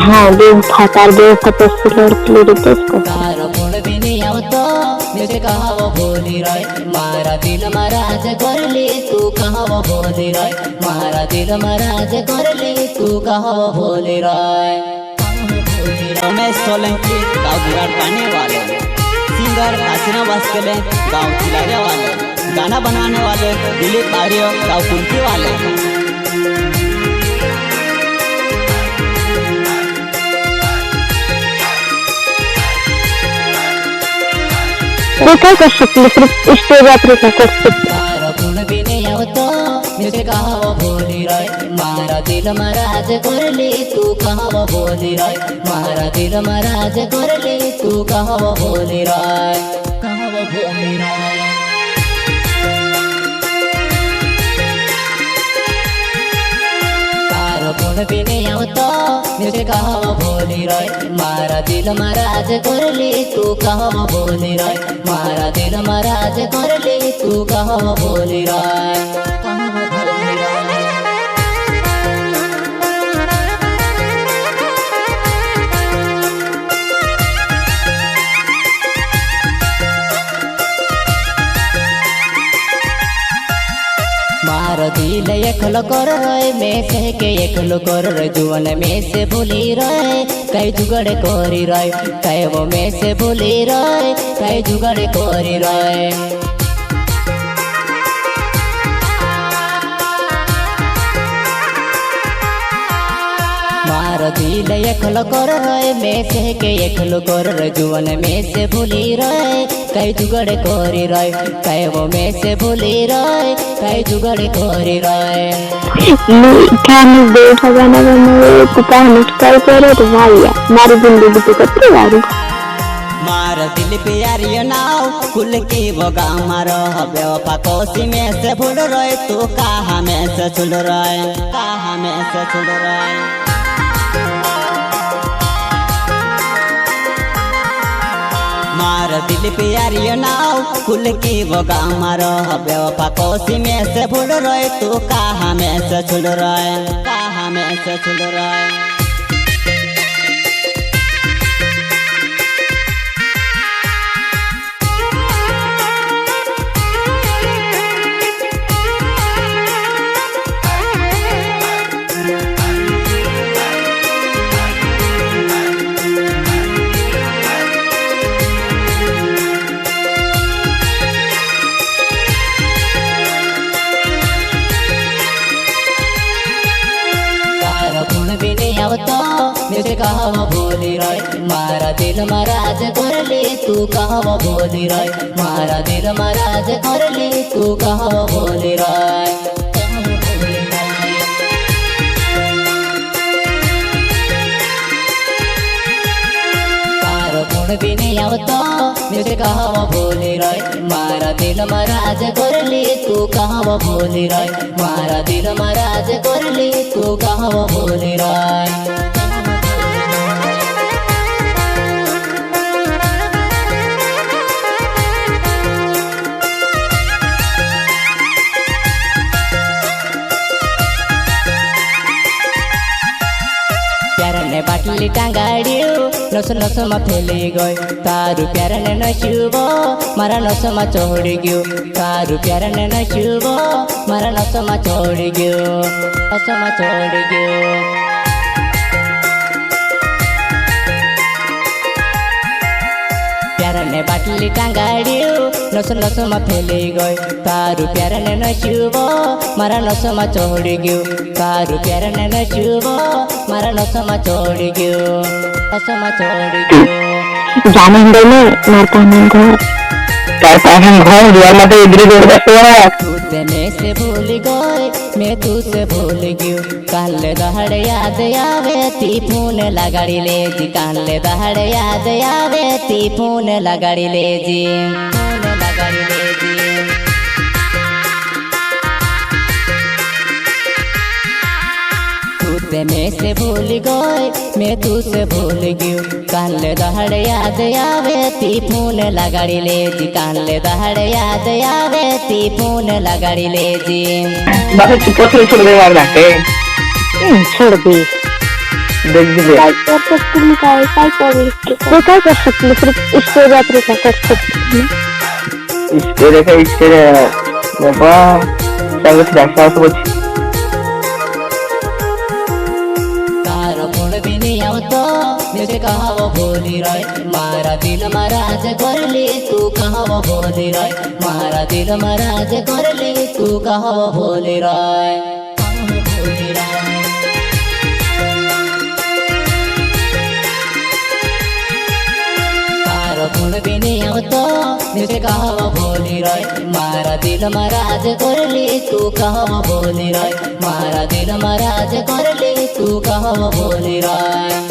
हाँ बेवफा तार बेवफा तो लड़की लड़की इसको तारो फोन भी नहीं आवतो मुझे कहा वो भोली राय मारा दिल महाराज कर ले तू कहा वो भोली राय मारा दिल महाराज कर ले तू कहा वो भोली राय। रमेश सोलंकी गाँव विराट पाने वाले सिंगर हसीना वास्केले गाँव खिलाने वाले गाना बनाने वाले दिलीप आर्य गाँव कुंती वाले। देखा कर सकते सिर्फ स्टेज पर कर सकते तारो फोन भी नहीं आवतो मुझे कहा वो भोली राय मारा दिल महाराज कर ले तू कहा वो भोली राय मारा दिल महाराज कर ले तू कहा वो भोली राय कहा वो भोली राय। तारो फोन भी नहीं आवतो मुझे कहा वो भोली राय मारा दिल महाराज कर ले तू कहा वो भोली राय मारा दिल महाराज कर ले तू कहा वो भोली राय कहा वो भोली राय। मारो दिल एकलो कर रहे में से के एकलो कर रहे जुवन में से भूली रहे कई जुगड़े कोरी रहे कई वो में से भूली रहे कई जुगड़े कोरी रहे। मारो दिल एकलो कर रहे में से के एकलो कर रहे जुवन में से भूली रहे कई जुगड़े कोरी रहे कई वो में से भूली रहे कई जुगड़े कोरी रहे। खाने बैठा गाना गाना कुत्ता निकल करे तो भाई मारी जिंदगी तो कत्ते वाली मार दिल प्यारी नाव कुल की बगा मारो बेवफा कोसी में से भूल रहे तू कहा में से छुल रहे कहा में से छुल रहे। मार दिल प्यारी नाव कुल की बगा मारो बेवफा कोसी में से भूल रहे तू कहा में से छुल रहे कहा में से छुल रहे। मुझे कहा वो भोली राय मारा दिल महाराज कर ले तू कहा वो भोली राय मारा दिल महाराज कर ले तू कहा वो भोली राय। तारो गुण भी नहीं आवतो मुझे कहा वो भोली राय मारा दिल महाराज कर ले तू कहा वो भोली राय मारा दिल महाराज कर ले तू कहा वो भोली राय। बाटली टांगाड़ियो नस नस में फैली गई तारू प्यार ने नशुबो मारा नस में चढ़ गयो तारू प्यार ने नशुबो मारा नस में चढ़ गयो नस में चढ़ गयो। प्यार ने बाटली टांगाड़ियो नस नस में फैली गई तारू प्यार ने नशुबो मारा नस में चढ़ गयो तारू प्यार ने नशुबो मारा नस में चढ़ गयो नस में चढ़ गयो। जाने में मारता घर दिया मत इधर जोड़ तू में से भूल गए मैं तू से भूल गयो काल दहाड़ याद आवे ती फोन लगाड़ी ले जी काल दहाड़ याद आवे ती फोन लगाड़ी ले जी फोन लगाड़ी ले जी। में से भूल गए मैं तू से भूल गयो काल दहाड़ याद आवे ती फोन लगाड़ी ले जी काल दहाड़ याद आवे ती फोन लगाड़ी ले जी। छोड़ दे छोड़ दे देख दिले लाइक कर सकते हैं काय कर सकते हैं सिर्फ इसके बाद कर सकते हैं इसके देखा इसके बाबा संगत रखा तो कुछ तारो फोन भी नहीं आवतो मुझे कहा वो भोली राय मारा दिल महाराज कर ले तू कहा वो भोली राय मारा दिल महाराज कर ले तू कहा वो भोली राय तारो फोन भी नहीं आवतो मुझे कहा वो भोली राय मारा दिल महाराज कर ले तू कहा वो भोली राय मारा दिल महाराज कर ले तू कहा वो भोली राय